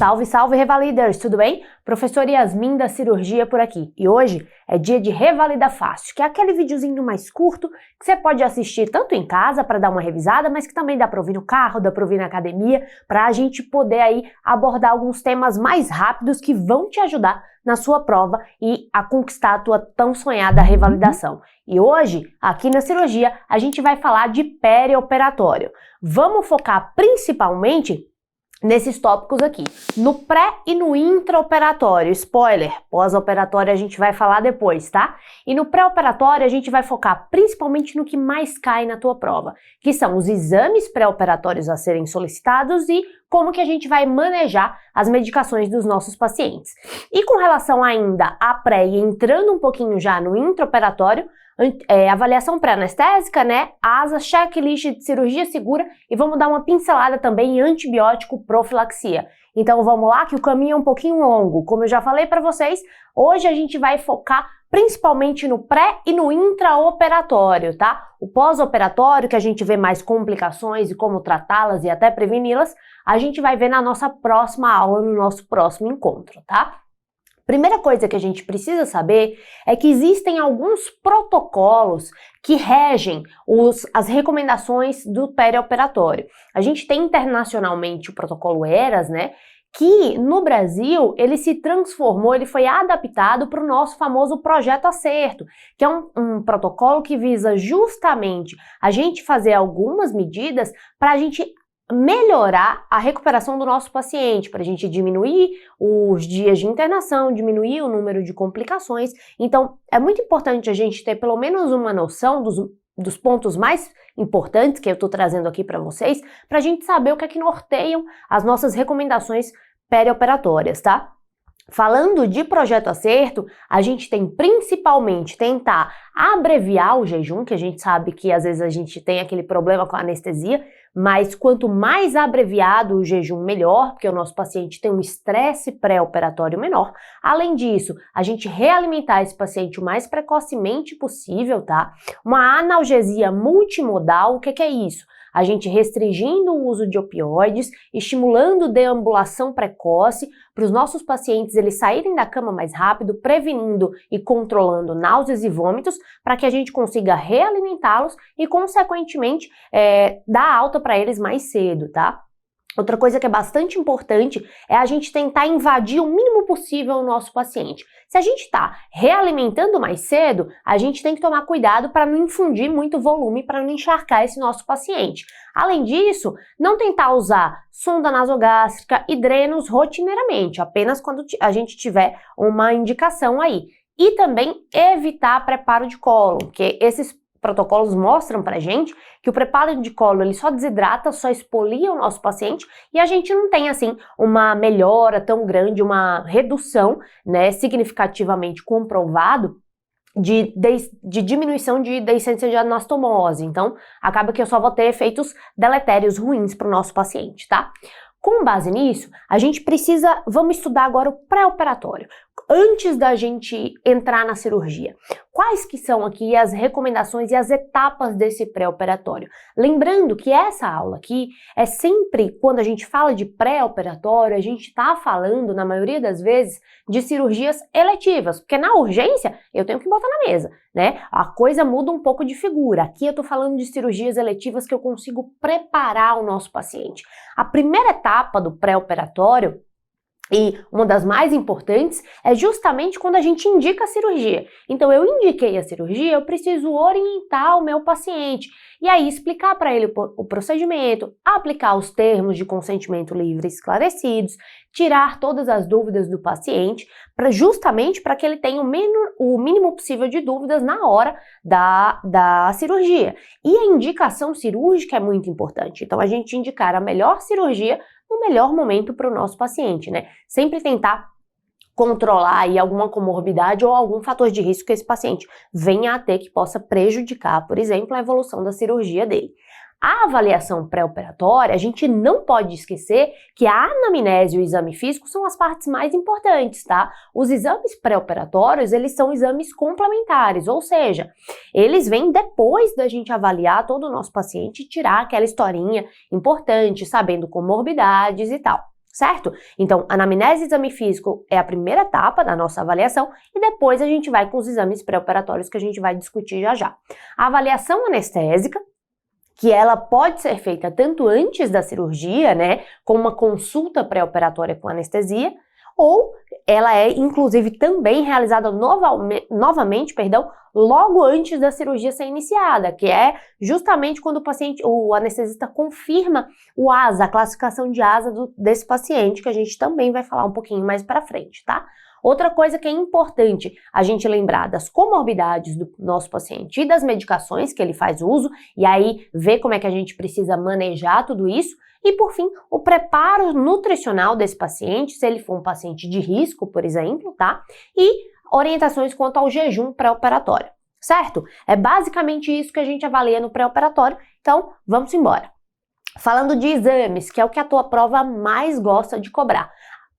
Salve, salve, Revaliders! Tudo bem? Professora Yasmin da Cirurgia por aqui. E hoje é dia de Revalida Fácil, que é aquele videozinho mais curto que você pode assistir tanto em casa para dar uma revisada, mas que também dá para ouvir no carro, dá para ouvir na academia, para a gente poder aí abordar alguns temas mais rápidos que vão te ajudar na sua prova e a conquistar a tua tão sonhada revalidação. E hoje, aqui na cirurgia, a gente vai falar de perioperatório. Vamos focar principalmente nesses tópicos aqui, no pré e no intraoperatório. Spoiler, pós-operatório a gente vai falar depois, tá? E no pré-operatório a gente vai focar principalmente no que mais cai na tua prova, que são os exames pré-operatórios a serem solicitados e como que a gente vai manejar as medicações dos nossos pacientes. E com relação ainda à pré e entrando um pouquinho já no intraoperatório, avaliação pré-anestésica, né? ASA, checklist de cirurgia segura e vamos dar uma pincelada também em antibiótico profilaxia. Então vamos lá que o caminho é um pouquinho longo. Como eu já falei para vocês, hoje a gente vai focar principalmente no pré e no intraoperatório, tá? O pós-operatório, que a gente vê mais complicações e como tratá-las e até preveni-las, a gente vai ver na nossa próxima aula, no nosso próximo encontro, tá? Primeira coisa que a gente precisa saber é que existem alguns protocolos que regem as recomendações do perioperatório. A gente tem internacionalmente o protocolo ERAS, né? Que no Brasil ele se transformou, ele foi adaptado para o nosso famoso Projeto Acerto, que é um protocolo que visa justamente a gente fazer algumas medidas para a gente melhorar a recuperação do nosso paciente, para a gente diminuir os dias de internação, diminuir o número de complicações. Então, é muito importante a gente ter pelo menos uma noção dos pontos mais importantes que eu estou trazendo aqui para vocês, para a gente saber o que é que norteiam as nossas recomendações perioperatórias, tá? Falando de Projeto Acerto, a gente tem principalmente tentar abreviar o jejum, que a gente sabe que às vezes a gente tem aquele problema com a anestesia, mas quanto mais abreviado o jejum, melhor, porque o nosso paciente tem um estresse pré-operatório menor. Além disso, a gente realimentar esse paciente o mais precocemente possível, tá? Uma analgesia multimodal, o que é isso? A gente restringindo o uso de opioides, estimulando deambulação precoce para os nossos pacientes eles saírem da cama mais rápido, prevenindo e controlando náuseas e vômitos, para que a gente consiga realimentá-los e, consequentemente, dar alta para eles mais cedo, tá? Outra coisa que é bastante importante é a gente tentar invadir o mínimo possível o nosso paciente. Se a gente está realimentando mais cedo, a gente tem que tomar cuidado para não infundir muito volume, para não encharcar esse nosso paciente. Além disso, não tentar usar sonda nasogástrica e drenos rotineiramente, apenas quando a gente tiver uma indicação aí. E também evitar preparo de cólon, porque esses protocolos mostram pra gente que o preparo de colo ele só desidrata, só expolia o nosso paciente e a gente não tem assim uma melhora tão grande, uma redução, né, significativamente comprovado de diminuição de descendência de anastomose. Então, acaba que eu só vou ter efeitos deletérios ruins para o nosso paciente, tá? Com base nisso, a gente vamos estudar agora o pré-operatório, antes da gente entrar na cirurgia. Quais que são aqui as recomendações e as etapas desse pré-operatório? Lembrando que essa aula aqui é sempre, quando a gente fala de pré-operatório, a gente está falando, na maioria das vezes, de cirurgias eletivas, porque na urgência eu tenho que botar na mesa, né? A coisa muda um pouco de figura. Aqui eu tô falando de cirurgias eletivas que eu consigo preparar o nosso paciente. A primeira etapa do pré-operatório, e uma das mais importantes, é justamente quando a gente indica a cirurgia. Então, eu indiquei a cirurgia, eu preciso orientar o meu paciente. E aí, explicar para ele o procedimento, aplicar os termos de consentimento livre esclarecidos, tirar todas as dúvidas do paciente, justamente para que ele tenha o mínimo possível de dúvidas na hora da cirurgia. E a indicação cirúrgica é muito importante. Então, a gente indicar a melhor cirurgia no melhor momento para o nosso paciente, né? Sempre tentar controlar aí alguma comorbidade ou algum fator de risco que esse paciente venha a ter que possa prejudicar, por exemplo, a evolução da cirurgia dele. A avaliação pré-operatória, a gente não pode esquecer que a anamnese e o exame físico são as partes mais importantes, tá? Os exames pré-operatórios, eles são exames complementares, ou seja, eles vêm depois da gente avaliar todo o nosso paciente e tirar aquela historinha importante, sabendo comorbidades e tal. certo? Então, anamnese e exame físico é a primeira etapa da nossa avaliação e depois a gente vai com os exames pré-operatórios que a gente vai discutir já já. A avaliação anestésica, que ela pode ser feita tanto antes da cirurgia, né, com uma consulta pré-operatória com anestesia, ou ela é, inclusive, também realizada novamente, logo antes da cirurgia ser iniciada, que é justamente quando o anestesista confirma o ASA, a classificação de ASA desse paciente, que a gente também vai falar um pouquinho mais para frente, tá? Outra coisa que é importante a gente lembrar das comorbidades do nosso paciente e das medicações que ele faz uso, e aí ver como é que a gente precisa manejar tudo isso. E, por fim, o preparo nutricional desse paciente, se ele for um paciente de risco, por exemplo, tá? E orientações quanto ao jejum pré-operatório, certo? É basicamente isso que a gente avalia no pré-operatório, então vamos embora. Falando de exames, que é o que a tua prova mais gosta de cobrar.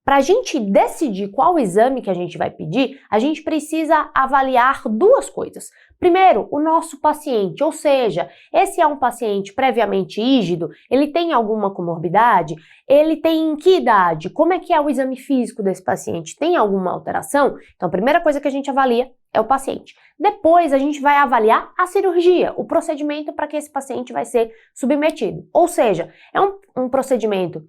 Para a gente decidir qual exame que a gente vai pedir, a gente precisa avaliar duas coisas. Primeiro, o nosso paciente, ou seja, esse é um paciente previamente rígido, ele tem alguma comorbidade, ele tem que idade, como é que é o exame físico desse paciente, tem alguma alteração? Então, a primeira coisa que a gente avalia é o paciente. Depois, a gente vai avaliar a cirurgia, o procedimento para que esse paciente vai ser submetido. Ou seja, é um procedimento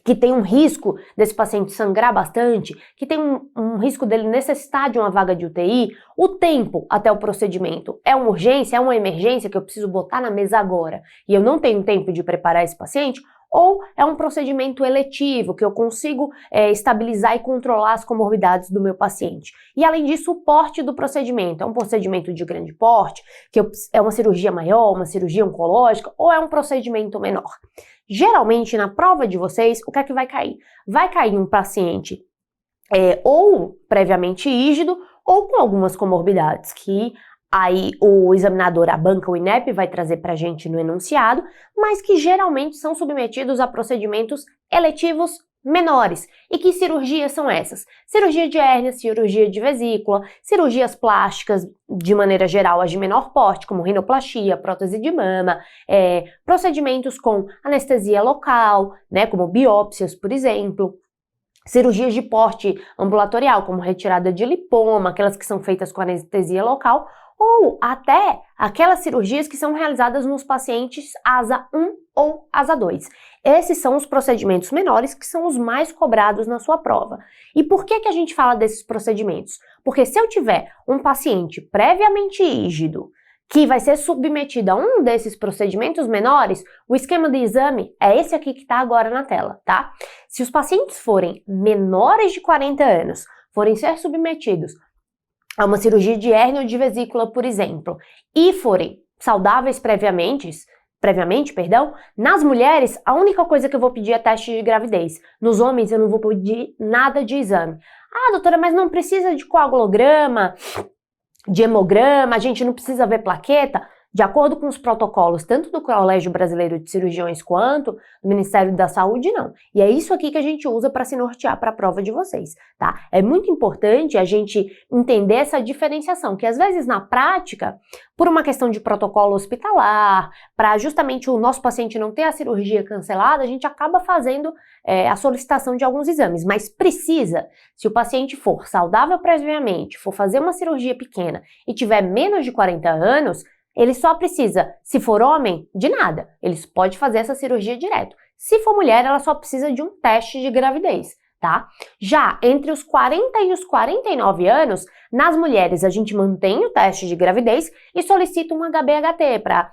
que tem um risco desse paciente sangrar bastante, que tem um risco dele necessitar de uma vaga de UTI, o tempo até o procedimento é uma urgência, é uma emergência que eu preciso botar na mesa agora e eu não tenho tempo de preparar esse paciente, ou é um procedimento eletivo, que eu consigo estabilizar e controlar as comorbidades do meu paciente. E além disso, o porte do procedimento. É um procedimento de grande porte, que é uma cirurgia maior, uma cirurgia oncológica, ou é um procedimento menor? Geralmente, na prova de vocês, o que é que vai cair? Vai cair um paciente ou previamente rígido, ou com algumas comorbidades, que aí o examinador, a banca, o INEP, vai trazer para a gente no enunciado, mas que geralmente são submetidos a procedimentos eletivos menores. E que cirurgias são essas? Cirurgia de hérnia, cirurgia de vesícula, cirurgias plásticas, de maneira geral, as de menor porte, como rinoplastia, prótese de mama, procedimentos com anestesia local, né, como biópsias, por exemplo. Cirurgias de porte ambulatorial, como retirada de lipoma, aquelas que são feitas com anestesia local, ou até aquelas cirurgias que são realizadas nos pacientes ASA 1 ou ASA 2. Esses são os procedimentos menores que são os mais cobrados na sua prova. E por que a gente fala desses procedimentos? Porque se eu tiver um paciente previamente rígido, que vai ser submetido a um desses procedimentos menores, o esquema de exame é esse aqui que está agora na tela, tá? Se os pacientes forem menores de 40 anos, forem ser submetidos a uma cirurgia de hérnia ou de vesícula, por exemplo, e forem saudáveis previamente, nas mulheres, a única coisa que eu vou pedir é teste de gravidez. Nos homens, eu não vou pedir nada de exame. Ah, doutora, mas não precisa de coagulograma, de hemograma, a gente não precisa ver plaqueta? De acordo com os protocolos, tanto do Colégio Brasileiro de Cirurgiões quanto do Ministério da Saúde, não. E é isso aqui que a gente usa para se nortear para a prova de vocês, tá? É muito importante a gente entender essa diferenciação, que às vezes na prática, por uma questão de protocolo hospitalar, para justamente o nosso paciente não ter a cirurgia cancelada, a gente acaba fazendo a solicitação de alguns exames, mas precisa, se o paciente for saudável previamente, for fazer uma cirurgia pequena e tiver menos de 40 anos, ele só precisa, se for homem, de nada. Ele pode fazer essa cirurgia direto. Se for mulher, ela só precisa de um teste de gravidez, tá? Já entre os 40 e os 49 anos, nas mulheres a gente mantém o teste de gravidez e solicita um HbHT para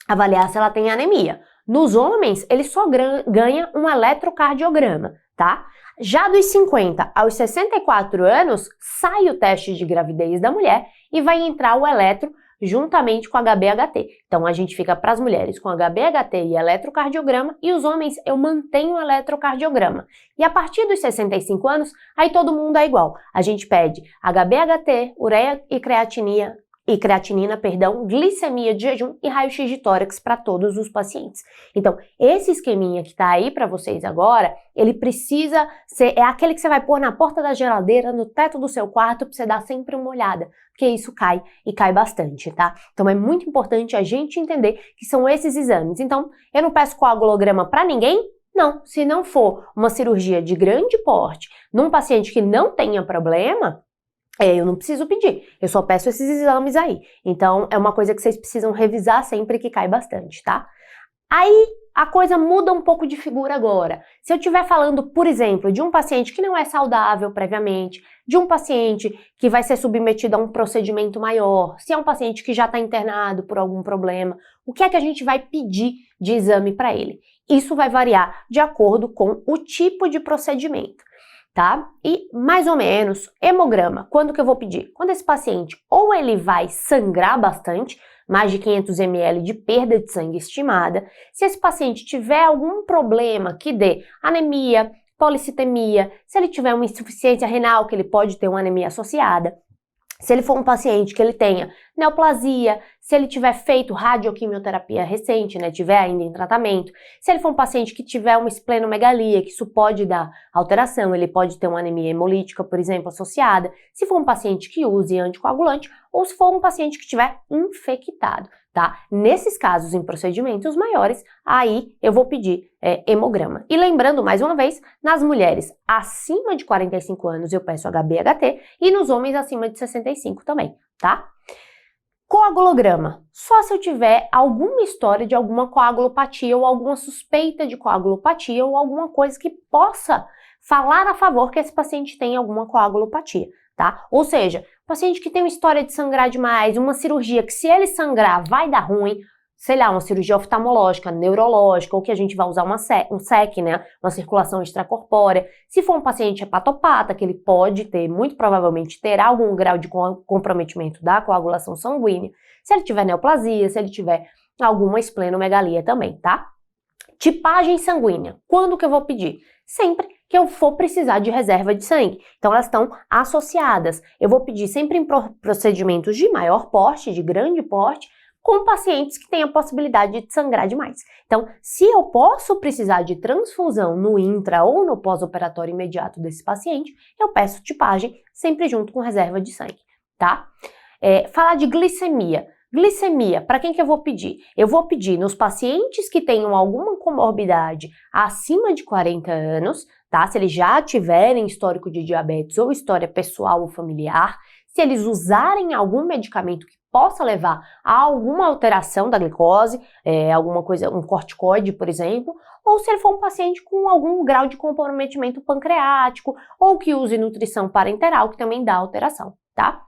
avaliar se ela tem anemia. Nos homens, ele só ganha um eletrocardiograma, tá? Já dos 50 aos 64 anos, sai o teste de gravidez da mulher e vai entrar o eletro juntamente com HbHT. Então, a gente fica para as mulheres com HbHT e eletrocardiograma, e os homens eu mantenho o eletrocardiograma. E a partir dos 65 anos, aí todo mundo é igual. A gente pede HbHT, ureia e creatinina, glicemia de jejum e raio-x de tórax para todos os pacientes. Então, esse esqueminha que está aí para vocês agora, ele precisa ser, é aquele que você vai pôr na porta da geladeira, no teto do seu quarto, para você dar sempre uma olhada, porque isso cai e cai bastante, tá? Então, é muito importante a gente entender que são esses exames. Então, eu não peço coagulograma para ninguém? Não, se não for uma cirurgia de grande porte, num paciente que não tenha problema, eu não preciso pedir, eu só peço esses exames aí. Então, é uma coisa que vocês precisam revisar sempre, que cai bastante, tá? Aí a coisa muda um pouco de figura agora. Se eu estiver falando, por exemplo, de um paciente que não é saudável previamente, de um paciente que vai ser submetido a um procedimento maior, se é um paciente que já está internado por algum problema, o que é que a gente vai pedir de exame para ele? Isso vai variar de acordo com o tipo de procedimento, tá? E mais ou menos, hemograma, quando que eu vou pedir? Quando esse paciente ou ele vai sangrar bastante, mais de 500 ml de perda de sangue estimada, se esse paciente tiver algum problema que dê anemia, policitemia, se ele tiver uma insuficiência renal, que ele pode ter uma anemia associada, se ele for um paciente que ele tenha neoplasia, se ele tiver feito radioquimioterapia recente, né, tiver ainda em tratamento, se ele for um paciente que tiver uma esplenomegalia, que isso pode dar alteração, ele pode ter uma anemia hemolítica, por exemplo, associada, se for um paciente que use anticoagulante ou se for um paciente que estiver infectado, tá? Nesses casos, em procedimentos maiores, aí eu vou pedir hemograma. E lembrando, mais uma vez, nas mulheres acima de 45 anos eu peço HB/HT e nos homens acima de 65 também, tá? Coagulograma, só se eu tiver alguma história de alguma coagulopatia ou alguma suspeita de coagulopatia ou alguma coisa que possa falar a favor que esse paciente tem alguma coagulopatia, tá? Ou seja, paciente que tem uma história de sangrar demais, uma cirurgia que se ele sangrar vai dar ruim, sei lá, uma cirurgia oftalmológica, neurológica, ou que a gente vai usar um SEC, né, uma circulação extracorpórea. Se for um paciente hepatopata, que ele pode ter, muito provavelmente terá algum grau de comprometimento da coagulação sanguínea. Se ele tiver neoplasia, se ele tiver alguma esplenomegalia também, tá? Tipagem sanguínea, quando que eu vou pedir? Sempre que eu for precisar de reserva de sangue. Então, elas estão associadas. Eu vou pedir sempre em procedimentos de maior porte, de grande porte, com pacientes que têm a possibilidade de sangrar demais. Então, se eu posso precisar de transfusão no intra ou no pós-operatório imediato desse paciente, eu peço tipagem sempre junto com reserva de sangue, tá? Falar de glicemia. Glicemia, para quem que eu vou pedir? Eu vou pedir nos pacientes que tenham alguma comorbidade acima de 40 anos, tá? Se eles já tiverem histórico de diabetes ou história pessoal ou familiar, se eles usarem algum medicamento que possa levar a alguma alteração da glicose, alguma coisa, um corticoide, por exemplo, ou se ele for um paciente com algum grau de comprometimento pancreático ou que use nutrição parenteral, que também dá alteração, tá?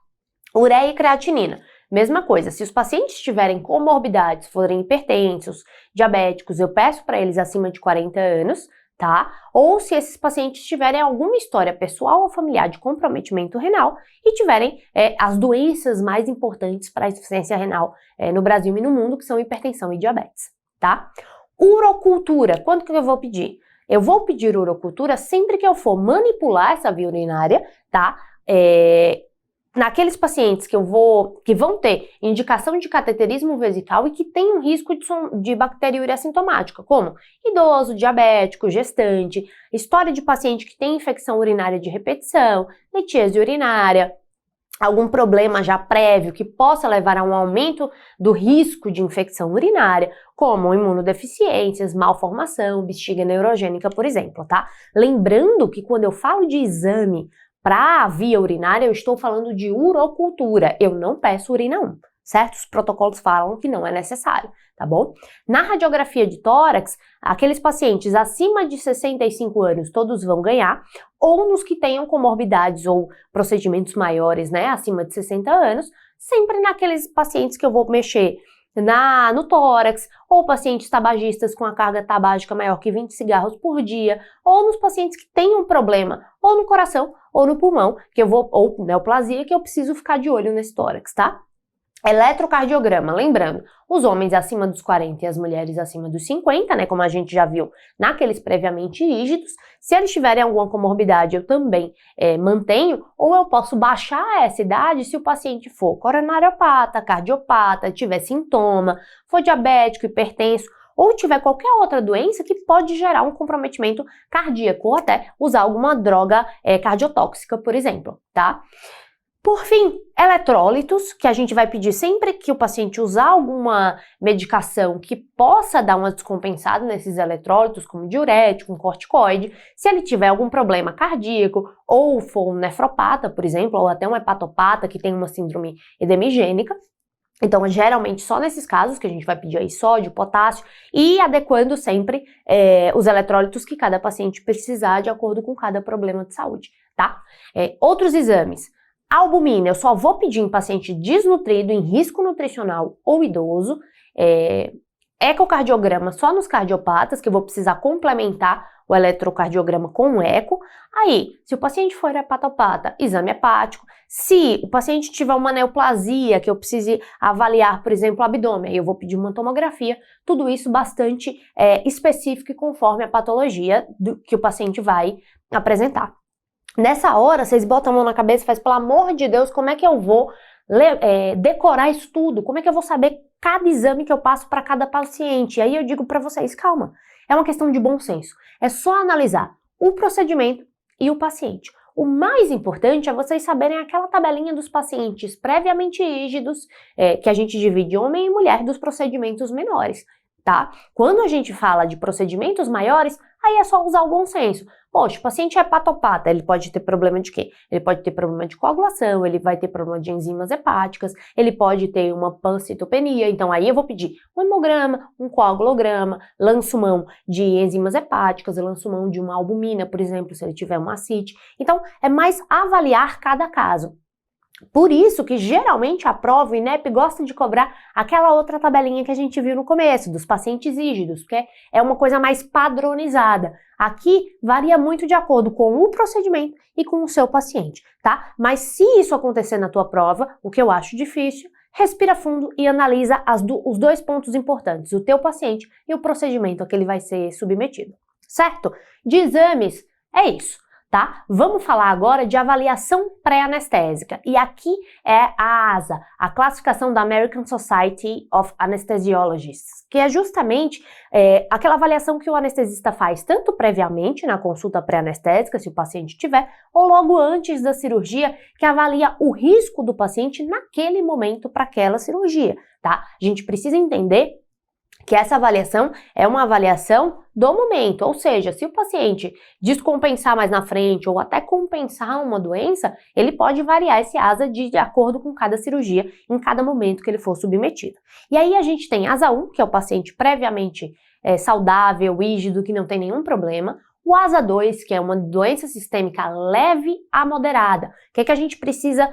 Ureia e creatinina. Mesma coisa, se os pacientes tiverem comorbidades, forem hipertensos, diabéticos, eu peço para eles acima de 40 anos, tá? Ou se esses pacientes tiverem alguma história pessoal ou familiar de comprometimento renal e tiverem as doenças mais importantes para a insuficiência renal no Brasil e no mundo, que são hipertensão e diabetes, tá? Urocultura, quando que eu vou pedir? Eu vou pedir urocultura sempre que eu for manipular essa via urinária, tá? Naqueles pacientes que vão ter indicação de cateterismo vesical e que tem um risco de bacteriúria assintomática, como idoso, diabético, gestante, história de paciente que tem infecção urinária de repetição, litíase urinária, algum problema já prévio que possa levar a um aumento do risco de infecção urinária, como imunodeficiências, malformação, bexiga neurogênica, por exemplo, tá? Lembrando que quando eu falo de exame para a via urinária, eu estou falando de urocultura, eu não peço urina 1, certo? Os protocolos falam que não é necessário, tá bom? Na radiografia de tórax, aqueles pacientes acima de 65 anos, todos vão ganhar, ou nos que tenham comorbidades ou procedimentos maiores, né, acima de 60 anos, sempre naqueles pacientes que eu vou mexer no tórax, ou pacientes tabagistas com a carga tabágica maior que 20 cigarros por dia, ou nos pacientes que têm um problema, ou no coração, ou no pulmão, ou neoplasia, que eu preciso ficar de olho nesse tórax, tá? Eletrocardiograma, lembrando, os homens acima dos 40 e as mulheres acima dos 50, né, como a gente já viu naqueles previamente rígidos, se eles tiverem alguma comorbidade eu também mantenho, ou eu posso baixar essa idade se o paciente for coronariopata, cardiopata, tiver sintoma, for diabético, hipertenso, ou tiver qualquer outra doença que pode gerar um comprometimento cardíaco, ou até usar alguma droga cardiotóxica, por exemplo, tá? Por fim, eletrólitos, que a gente vai pedir sempre que o paciente usar alguma medicação que possa dar uma descompensada nesses eletrólitos, como diurético, um corticoide, se ele tiver algum problema cardíaco, ou for um nefropata, por exemplo, ou até um hepatopata que tem uma síndrome edemigênica. Então, geralmente, só nesses casos que a gente vai pedir aí sódio, potássio e adequando sempre os eletrólitos que cada paciente precisar de acordo com cada problema de saúde, tá? Outros exames. Albumina, eu só vou pedir em paciente desnutrido, em risco nutricional ou idoso. Ecocardiograma só nos cardiopatas, que eu vou precisar complementar o eletrocardiograma com o eco. Aí, se o paciente for hepatopata, exame hepático. Se o paciente tiver uma neoplasia, que eu precise avaliar, por exemplo, o abdômen, aí eu vou pedir uma tomografia. Tudo isso bastante específico e conforme a patologia que o paciente vai apresentar. Nessa hora, vocês botam a mão na cabeça e fazem, pelo amor de Deus, como é que eu vou decorar isso tudo? Como é que eu vou saber cada exame que eu passo para cada paciente? E aí eu digo para vocês, calma, é uma questão de bom senso. É só analisar o procedimento e o paciente. O mais importante é vocês saberem aquela tabelinha dos pacientes previamente rígidos, que a gente divide homem e mulher dos procedimentos menores, tá? Quando a gente fala de procedimentos maiores, aí é só usar o bom senso. Poxa, o paciente é hepatopata, ele pode ter problema de quê? Ele pode ter problema de coagulação, ele vai ter problema de enzimas hepáticas, ele pode ter uma pancitopenia, então aí eu vou pedir um hemograma, um coagulograma, lanço mão de enzimas hepáticas, lanço mão de uma albumina, por exemplo, se ele tiver uma ascite. Então, é mais avaliar cada caso. Por isso que geralmente a prova, o INEP gosta de cobrar aquela outra tabelinha que a gente viu no começo, dos pacientes rígidos, porque é uma coisa mais padronizada. Aqui varia muito de acordo com o procedimento e com o seu paciente, tá? Mas se isso acontecer na tua prova, o que eu acho difícil, respira fundo e analisa os dois pontos importantes, o teu paciente e o procedimento a que ele vai ser submetido, certo? De exames, é isso. Tá? Vamos falar agora de avaliação pré-anestésica. E aqui é a ASA, a classificação da American Society of Anesthesiologists, que é justamente aquela avaliação que o anestesista faz tanto previamente na consulta pré-anestésica, se o paciente tiver, ou logo antes da cirurgia, que avalia o risco do paciente naquele momento para aquela cirurgia, tá? A gente precisa entender que essa avaliação é uma avaliação do momento, ou seja, se o paciente descompensar mais na frente ou até compensar uma doença, ele pode variar esse ASA de acordo com cada cirurgia, em cada momento que ele for submetido. E aí a gente tem ASA 1, que é o paciente previamente saudável, rígido, que não tem nenhum problema. O ASA 2, que é uma doença sistêmica leve a moderada. O que a gente precisa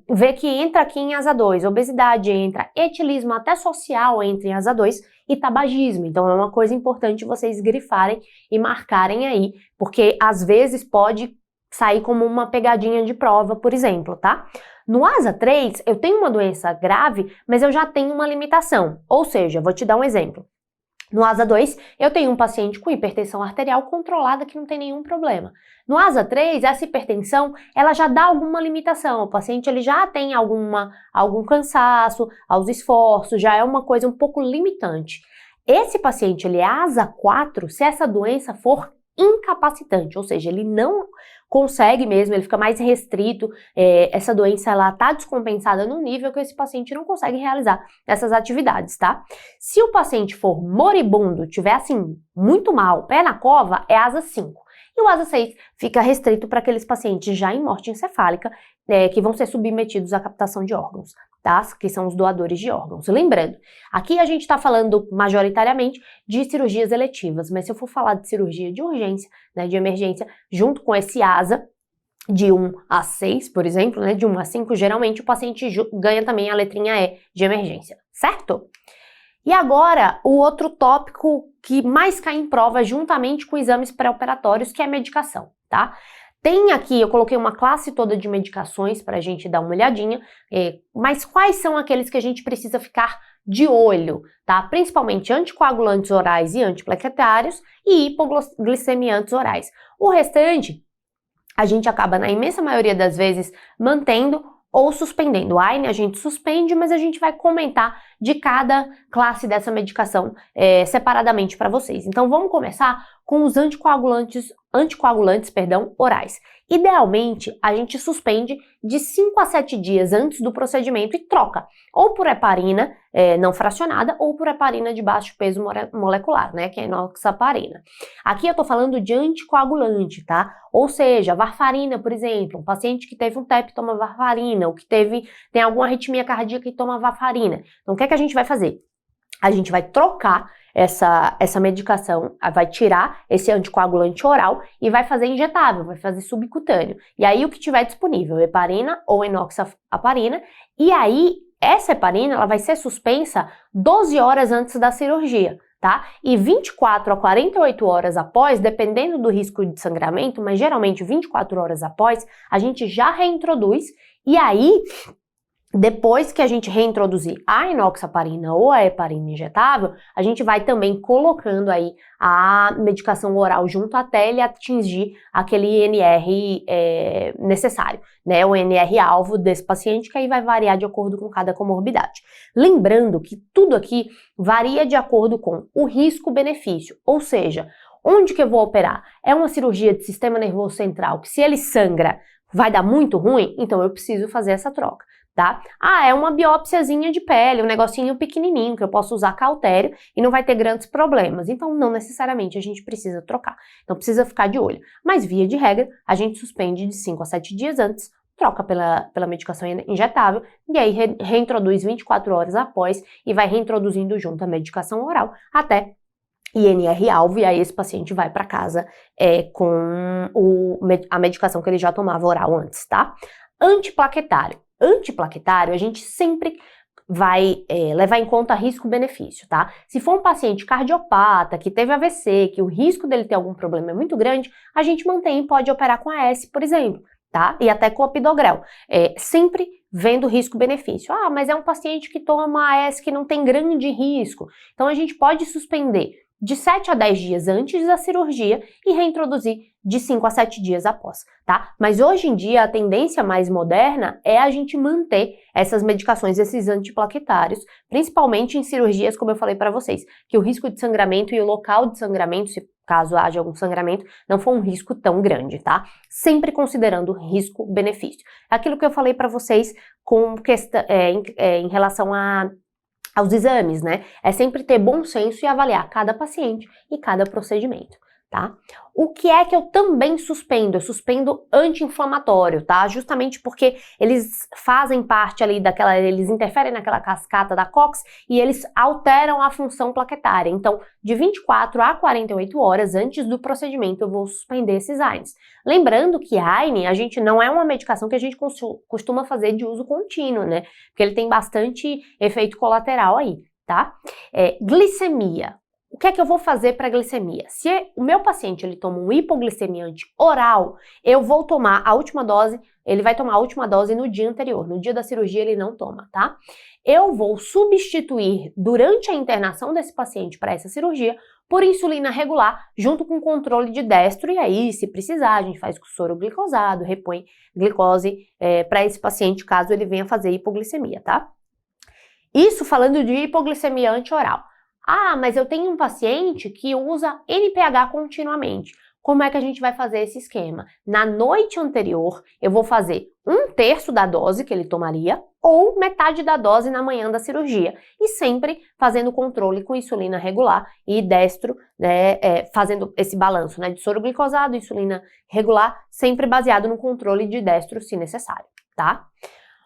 ver que entra aqui em ASA 2? Obesidade entra, etilismo até social entra em ASA 2 e tabagismo. Então é uma coisa importante vocês grifarem e marcarem aí, porque às vezes pode sair como uma pegadinha de prova, por exemplo, tá? No ASA 3, eu tenho uma doença grave, mas eu já tenho uma limitação. Ou seja, vou te dar um exemplo. No ASA 2, eu tenho um paciente com hipertensão arterial controlada que não tem nenhum problema. No ASA 3, essa hipertensão, ela já dá alguma limitação. O paciente ele já tem algum cansaço aos esforços, já é uma coisa um pouco limitante. Esse paciente, ele é ASA 4 se essa doença for incapacitante, ou seja, ele não consegue mesmo, ele fica mais restrito, essa doença ela tá descompensada no nível que esse paciente não consegue realizar essas atividades, tá? Se o paciente for moribundo, tiver assim, muito mal, pé na cova, é ASA 5. E o ASA 6 fica restrito para aqueles pacientes já em morte encefálica, que vão ser submetidos à captação de órgãos, tá? Que são os doadores de órgãos. Lembrando, aqui a gente está falando majoritariamente de cirurgias eletivas, mas se eu for falar de cirurgia de urgência, né, de emergência, junto com esse ASA, de 1 a 6, por exemplo, né, de 1 a 5, geralmente o paciente ganha também a letrinha E de emergência, certo? E agora, o outro tópico que mais cai em prova juntamente com exames pré-operatórios, que é a medicação, tá? Tem aqui, eu coloquei uma classe toda de medicações para a gente dar uma olhadinha, mas quais são aqueles que a gente precisa ficar de olho, tá? Principalmente anticoagulantes orais e antiplaquetários e hipoglicemiantes orais. O restante, a gente acaba, na imensa maioria das vezes, mantendo ou suspendendo. O AINE a gente suspende, mas a gente vai comentar de cada classe dessa medicação separadamente para vocês. Então vamos começar com os anticoagulantes orais. Idealmente, a gente suspende de 5 a 7 dias antes do procedimento e troca, ou por heparina não fracionada, ou por heparina de baixo peso molecular, né, que é a enoxaparina. Aqui eu tô falando de anticoagulante, tá? Ou seja, varfarina, por exemplo, um paciente que teve um TEP toma varfarina, ou que tem alguma arritmia cardíaca e toma varfarina. Então, o que é que a gente vai fazer? A gente vai trocar essa medicação, vai tirar esse anticoagulante oral e vai fazer injetável, vai fazer subcutâneo. E aí o que tiver disponível, heparina ou enoxaparina, e aí essa heparina ela vai ser suspensa 12 horas antes da cirurgia, tá? E 24 a 48 horas após, dependendo do risco de sangramento, mas geralmente 24 horas após, a gente já reintroduz e aí depois que a gente reintroduzir a enoxaparina ou a heparina injetável, a gente vai também colocando aí a medicação oral junto até ele atingir aquele INR necessário, né? O INR alvo desse paciente, que aí vai variar de acordo com cada comorbidade. Lembrando que tudo aqui varia de acordo com o risco-benefício, ou seja, onde que eu vou operar? É uma cirurgia de sistema nervoso central, que se ele sangra vai dar muito ruim, então eu preciso fazer essa troca. Tá? Ah, é uma biópsiazinha de pele, um negocinho pequenininho que eu posso usar cautério e não vai ter grandes problemas. Então, não necessariamente a gente precisa trocar. Então, precisa ficar de olho. Mas, via de regra, a gente suspende de 5 a 7 dias antes, troca pela medicação injetável e aí reintroduz 24 horas após e vai reintroduzindo junto a medicação oral até INR alvo, e aí esse paciente vai para casa com a medicação que ele já tomava oral antes, tá? Antiplaquetário, a gente sempre vai levar em conta risco-benefício, tá? Se for um paciente cardiopata, que teve AVC, que o risco dele ter algum problema é muito grande, a gente mantém e pode operar com AS, por exemplo, tá? E até com clopidogrel. Sempre vendo risco-benefício. Ah, mas é um paciente que toma AS que não tem grande risco. Então a gente pode suspender de 7 a 10 dias antes da cirurgia e reintroduzir de 5 a 7 dias após, tá? Mas hoje em dia a tendência mais moderna é a gente manter essas medicações, esses antiplaquetários, principalmente em cirurgias, como eu falei para vocês, que o risco de sangramento e o local de sangramento, se caso haja algum sangramento, não for um risco tão grande, tá? Sempre considerando risco-benefício. Aquilo que eu falei para vocês em relação aos exames, né? É sempre ter bom senso e avaliar cada paciente e cada procedimento, tá? O que é que eu também suspendo? Eu suspendo anti-inflamatório, tá? Justamente porque eles fazem parte ali eles interferem naquela cascata da COX e eles alteram a função plaquetária. Então, de 24 a 48 horas antes do procedimento, eu vou suspender esses AINES. Lembrando que AINE, a gente não é uma medicação que a gente costuma fazer de uso contínuo, né? Porque ele tem bastante efeito colateral aí, tá? Glicemia. O que é que eu vou fazer para glicemia? Se o meu paciente ele toma um hipoglicemiante oral, eu vou tomar a última dose, ele vai tomar a última dose no dia anterior, no dia da cirurgia ele não toma, tá? Eu vou substituir durante a internação desse paciente para essa cirurgia por insulina regular, junto com controle de destro, e aí, se precisar, a gente faz com soro glicosado, repõe glicose para esse paciente, caso ele venha fazer hipoglicemia, tá? Isso falando de hipoglicemia antioral. Ah, mas eu tenho um paciente que usa NPH continuamente. Como é que a gente vai fazer esse esquema? Na noite anterior, eu vou fazer 1/3 da dose que ele tomaria ou metade da dose na manhã da cirurgia. E sempre fazendo controle com insulina regular e destro, né, fazendo esse balanço, né, de soro glicosado, insulina regular, sempre baseado no controle de destro, se necessário, tá?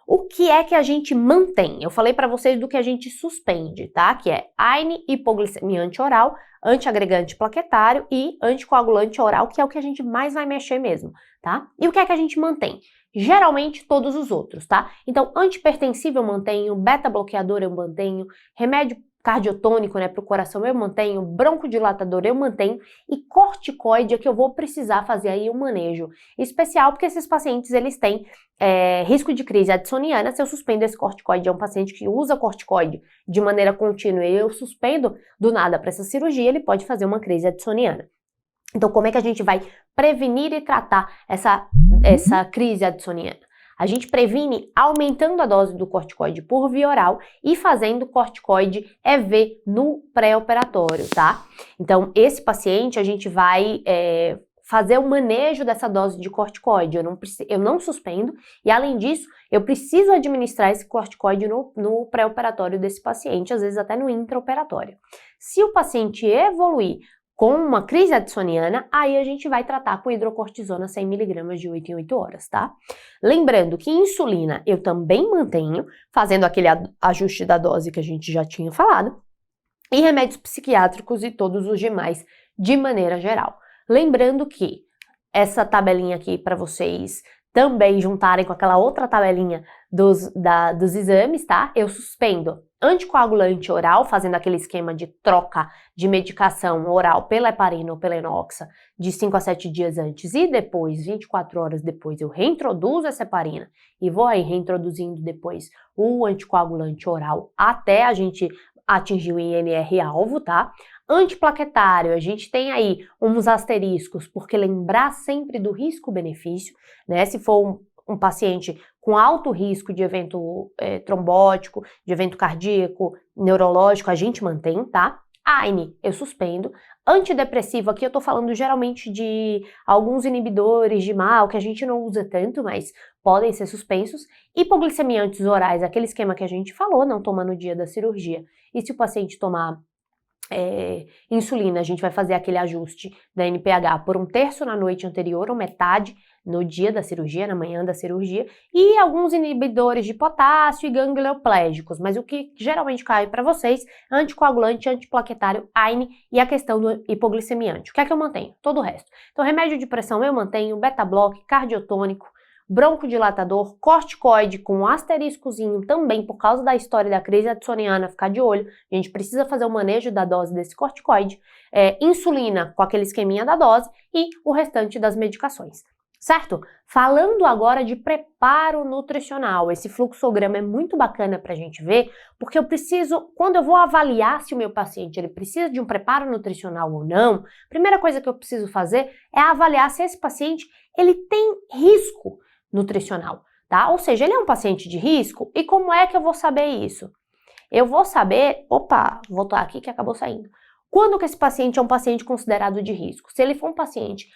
O que é que a gente mantém? Eu falei para vocês do que a gente suspende, tá? Que é AINE, hipoglicemia antioral, antiagregante plaquetário e anticoagulante oral, que é o que a gente mais vai mexer mesmo, tá? E o que é que a gente mantém? Geralmente todos os outros, tá? Então, antipertensivo eu mantenho, beta-bloqueador eu mantenho, remédio cardiotônico, né, para o coração eu mantenho, broncodilatador eu mantenho e corticoide é que eu vou precisar fazer aí um manejo especial, porque esses pacientes eles têm risco de crise addisoniana. Se eu suspendo esse corticoide, é um paciente que usa corticoide de maneira contínua e eu suspendo do nada para essa cirurgia, ele pode fazer uma crise addisoniana. Então, como é que a gente vai prevenir e tratar essa crise addisoniana? A gente previne aumentando a dose do corticoide por via oral e fazendo corticoide EV no pré-operatório, tá? Então, esse paciente a gente vai fazer o manejo dessa dose de corticoide, eu não suspendo, e além disso, eu preciso administrar esse corticoide no pré-operatório desse paciente, às vezes até no intraoperatório. Se o paciente evoluir com uma crise addisoniana, aí a gente vai tratar com hidrocortisona 100 mg de 8 em 8 horas, tá? Lembrando que insulina eu também mantenho, fazendo aquele ajuste da dose que a gente já tinha falado, e remédios psiquiátricos e todos os demais de maneira geral. Lembrando que essa tabelinha aqui para vocês também juntarem com aquela outra tabelinha dos exames, tá? Eu suspendo anticoagulante oral, fazendo aquele esquema de troca de medicação oral pela heparina ou pela enoxa de 5 a 7 dias antes e depois, 24 horas depois, eu reintroduzo essa heparina e vou aí reintroduzindo depois o anticoagulante oral até a gente atingir o INR alvo, tá? Antiplaquetário, a gente tem aí uns asteriscos, porque lembrar sempre do risco-benefício, né? Se for um paciente com alto risco de evento trombótico, de evento cardíaco, neurológico, a gente mantém, tá? AINE, eu suspendo. Antidepressivo, aqui eu tô falando geralmente de alguns inibidores de mal, que a gente não usa tanto, mas podem ser suspensos. Hipoglicemiantes orais, aquele esquema que a gente falou, não toma no dia da cirurgia. E se o paciente tomar insulina, a gente vai fazer aquele ajuste da NPH por 1/3 na noite anterior ou metade no dia da cirurgia, na manhã da cirurgia, e alguns inibidores de potássio e ganglioplégicos, mas o que geralmente cai para vocês é anticoagulante, antiplaquetário, AINE e a questão do hipoglicemiante. O que é que eu mantenho? Todo o resto. Então, remédio de pressão eu mantenho, beta-bloque, cardiotônico, broncodilatador, corticoide com um asteriscozinho também por causa da história da crise addisoniana, ficar de olho, a gente precisa fazer o manejo da dose desse corticoide, insulina com aquele esqueminha da dose e o restante das medicações. Certo? Falando agora de preparo nutricional, esse fluxograma é muito bacana para a gente ver, porque eu preciso, quando eu vou avaliar se o meu paciente ele precisa de um preparo nutricional ou não, a primeira coisa que eu preciso fazer é avaliar se esse paciente ele tem risco nutricional, tá? Ou seja, ele é um paciente de risco e como é que eu vou saber isso? Eu vou saber, vou voltar aqui que acabou saindo. Quando que esse paciente é um paciente considerado de risco? Se ele for um paciente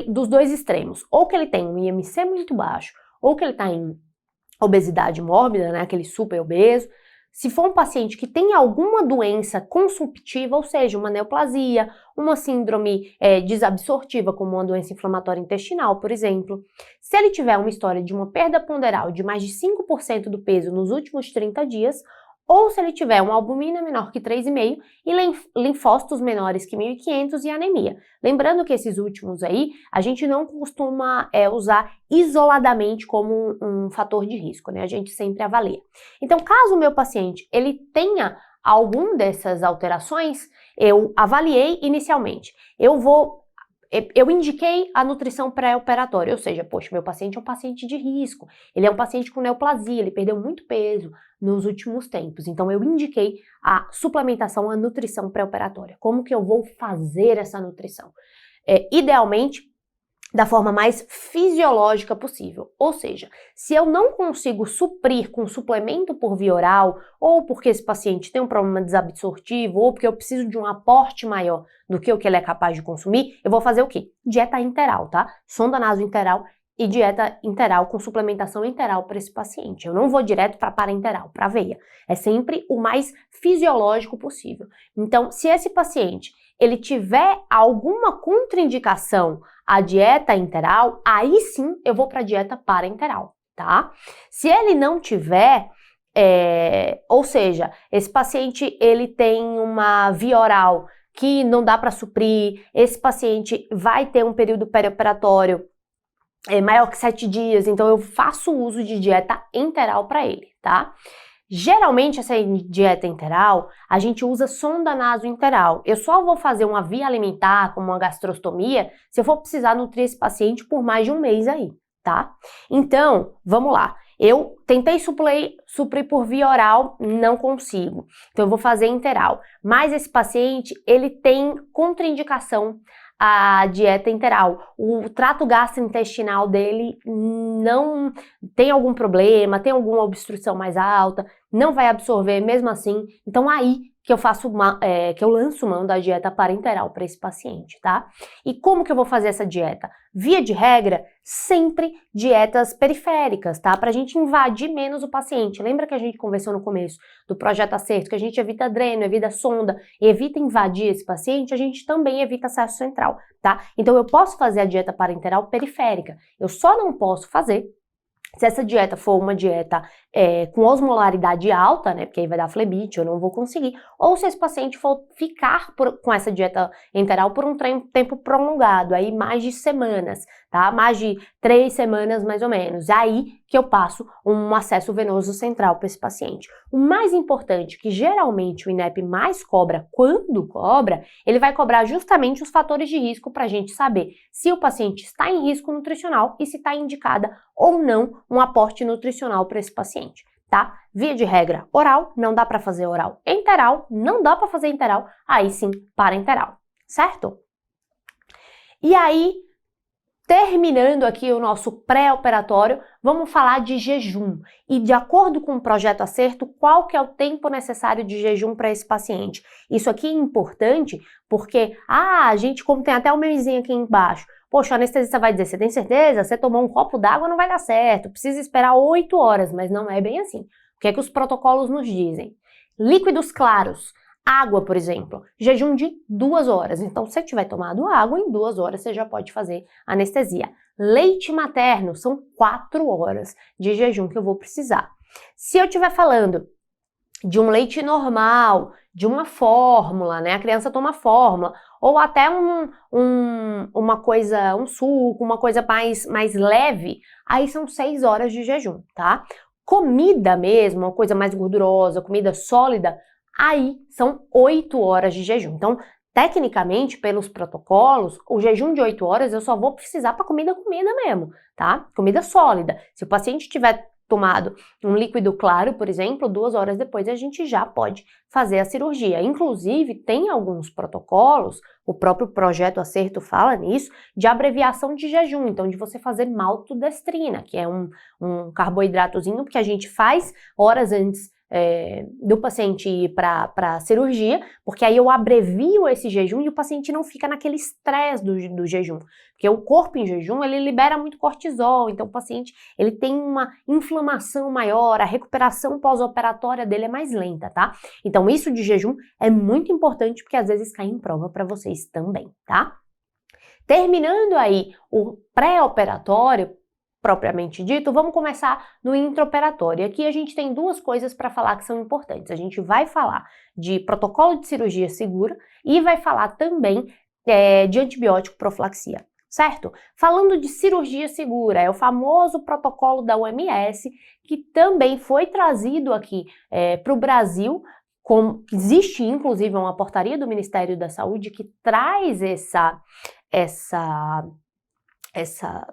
dos dois extremos, ou que ele tem um IMC muito baixo, ou que ele está em obesidade mórbida, né, aquele super obeso, se for um paciente que tem alguma doença consumptiva, ou seja, uma neoplasia, uma síndrome desabsortiva, como uma doença inflamatória intestinal, por exemplo, se ele tiver uma história de uma perda ponderal de mais de 5% do peso nos últimos 30 dias, ou se ele tiver uma albumina menor que 3,5 e linfócitos menores que 1.500 e anemia. Lembrando que esses últimos aí, a gente não costuma usar isoladamente como um fator de risco, né? A gente sempre avalia. Então, caso o meu paciente ele tenha algum dessas alterações, eu avaliei inicialmente. Eu indiquei a nutrição pré-operatória, ou seja, poxa, meu paciente é um paciente de risco, ele é um paciente com neoplasia, ele perdeu muito peso nos últimos tempos, então eu indiquei a suplementação, a nutrição pré-operatória. Como que eu vou fazer essa nutrição? Idealmente, da forma mais fisiológica possível, ou seja, se eu não consigo suprir com suplemento por via oral, ou porque esse paciente tem um problema desabsortivo, ou porque eu preciso de um aporte maior do que o que ele é capaz de consumir, eu vou fazer o quê? Dieta interal, tá? Sonda nasointeral e dieta interal com suplementação interal para esse paciente. Eu não vou direto para parenteral, para veia. É sempre o mais fisiológico possível. Então, se esse paciente ele tiver alguma contraindicação à dieta interal, aí sim eu vou para a dieta parenteral, tá? Se ele não tiver, ou seja, esse paciente ele tem uma via oral que não dá para suprir, esse paciente vai ter um período perioperatório maior que 7 dias, então eu faço uso de dieta interal para ele, tá? Geralmente, essa dieta interal, a gente usa sonda nasointeral. Eu só vou fazer uma via alimentar, como uma gastrostomia, se eu for precisar nutrir esse paciente por mais de um mês aí, tá? Então, vamos lá. Eu tentei suprir por via oral, não consigo. Então, eu vou fazer interal. Mas esse paciente, ele tem contraindicação a dieta enteral, o trato gastrointestinal dele não tem algum problema, tem alguma obstrução mais alta, não vai absorver mesmo assim, então aí que eu lanço mão da dieta parenteral para esse paciente, tá? E como que eu vou fazer essa dieta? Via de regra, sempre dietas periféricas, tá? Pra gente invadir menos o paciente. Lembra que a gente conversou no começo do projeto Acerto, que a gente evita dreno, evita sonda, evita invadir esse paciente, a gente também evita acesso central, tá? Então eu posso fazer a dieta parenteral periférica, eu só não posso fazer se essa dieta for uma dieta com osmolaridade alta, né, porque aí vai dar flebite, eu não vou conseguir, ou se esse paciente for ficar com essa dieta enteral por um tempo prolongado, aí mais de semanas, tá? Mais de 3 semanas mais ou menos, aí que eu passo um acesso venoso central para esse paciente. O mais importante, que geralmente o INEP mais cobra, quando cobra, ele vai cobrar justamente os fatores de risco para a gente saber se o paciente está em risco nutricional e se está indicada ou não um aporte nutricional para esse paciente, tá? Via de regra, oral, não dá para fazer oral. Enteral, não dá para fazer enteral, aí sim, parenteral, certo? E aí, terminando aqui o nosso pré-operatório, vamos falar de jejum. E de acordo com o projeto Acerto, qual que é o tempo necessário de jejum para esse paciente? Isso aqui é importante porque, a gente, como tem até o meuzinho aqui embaixo, poxa, o anestesista vai dizer, você tem certeza? Você tomou um copo d'água, não vai dar certo, precisa esperar 8 horas, mas não é bem assim. O que é que os protocolos nos dizem? Líquidos claros. Água, por exemplo, jejum de 2 horas. Então, se você tiver tomado água, em 2 horas você já pode fazer anestesia. Leite materno, são 4 horas de jejum que eu vou precisar. Se eu estiver falando de um leite normal, de uma fórmula, né? A criança toma fórmula, ou até uma coisa, um suco, uma coisa mais leve, aí são 6 horas de jejum, tá? Comida mesmo, uma coisa mais gordurosa, comida sólida, aí são 8 horas de jejum. Então, tecnicamente, pelos protocolos, o jejum de 8 horas eu só vou precisar para comida mesmo, tá? Comida sólida. Se o paciente tiver tomado um líquido claro, por exemplo, 2 horas depois a gente já pode fazer a cirurgia. Inclusive, tem alguns protocolos, o próprio projeto Acerto fala nisso, de abreviação de jejum, então de você fazer maltodestrina, que é um carboidratozinho que a gente faz horas antes do paciente ir para a cirurgia, porque aí eu abrevio esse jejum e o paciente não fica naquele estresse do jejum, porque o corpo em jejum, ele libera muito cortisol, então o paciente, ele tem uma inflamação maior, a recuperação pós-operatória dele é mais lenta, tá? Então isso de jejum é muito importante, porque às vezes cai em prova para vocês também, tá? Terminando aí o pré-operatório, propriamente dito, vamos começar no intraoperatório. Aqui a gente tem 2 coisas para falar que são importantes. A gente vai falar de protocolo de cirurgia segura e vai falar também de antibiótico profilaxia, certo? Falando de cirurgia segura, é o famoso protocolo da OMS, que também foi trazido aqui para o Brasil. Existe inclusive uma portaria do Ministério da Saúde que traz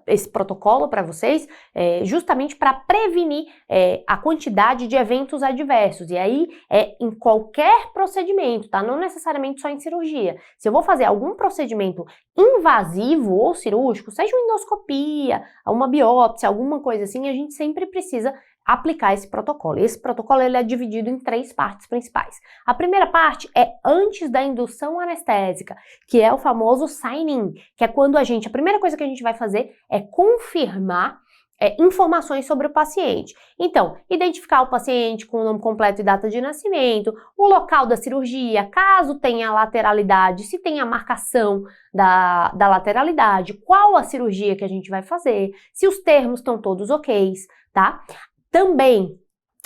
esse protocolo para vocês, justamente para prevenir a quantidade de eventos adversos. E aí em qualquer procedimento, tá? Não necessariamente só em cirurgia. Se eu vou fazer algum procedimento invasivo ou cirúrgico, seja uma endoscopia, uma biópsia, alguma coisa assim, a gente sempre precisa aplicar esse protocolo. Esse protocolo ele é dividido em 3 partes principais. A primeira parte é antes da indução anestésica, que é o famoso sign-in, que é quando a primeira coisa que a gente vai fazer é confirmar informações sobre o paciente. Então, identificar o paciente com o nome completo e data de nascimento, o local da cirurgia, caso tenha lateralidade, se tem a marcação da lateralidade, qual a cirurgia que a gente vai fazer, se os termos estão todos ok, tá? Também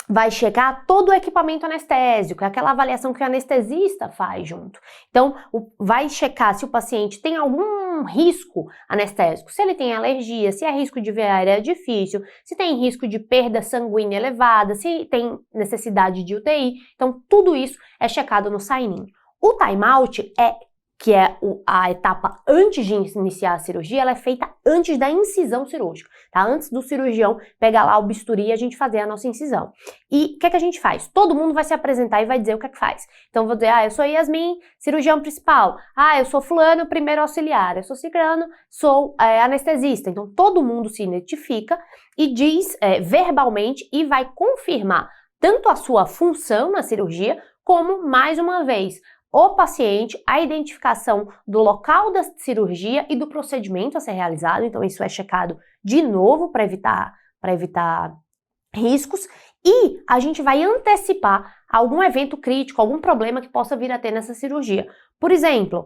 vai checar todo o equipamento anestésico, é aquela avaliação que o anestesista faz junto. Então, vai checar se o paciente tem algum risco anestésico, se ele tem alergia, se é risco de via aérea difícil, se tem risco de perda sanguínea elevada, se tem necessidade de UTI. Então, tudo isso é checado no sign-in. O time-out é que é a etapa antes de iniciar a cirurgia, ela é feita antes da incisão cirúrgica, tá? Antes do cirurgião pegar lá o bisturi e a gente fazer a nossa incisão. E o que é que a gente faz? Todo mundo vai se apresentar e vai dizer o que é que faz. Então, eu vou dizer, eu sou Yasmin, cirurgião principal. Eu sou fulano, primeiro auxiliar. Eu sou ciclano, sou anestesista. Então, todo mundo se identifica e diz verbalmente e vai confirmar tanto a sua função na cirurgia, como, mais uma vez, o paciente, a identificação do local da cirurgia e do procedimento a ser realizado. Então, isso é checado de novo para evitar riscos. E a gente vai antecipar algum evento crítico, algum problema que possa vir a ter nessa cirurgia. Por exemplo,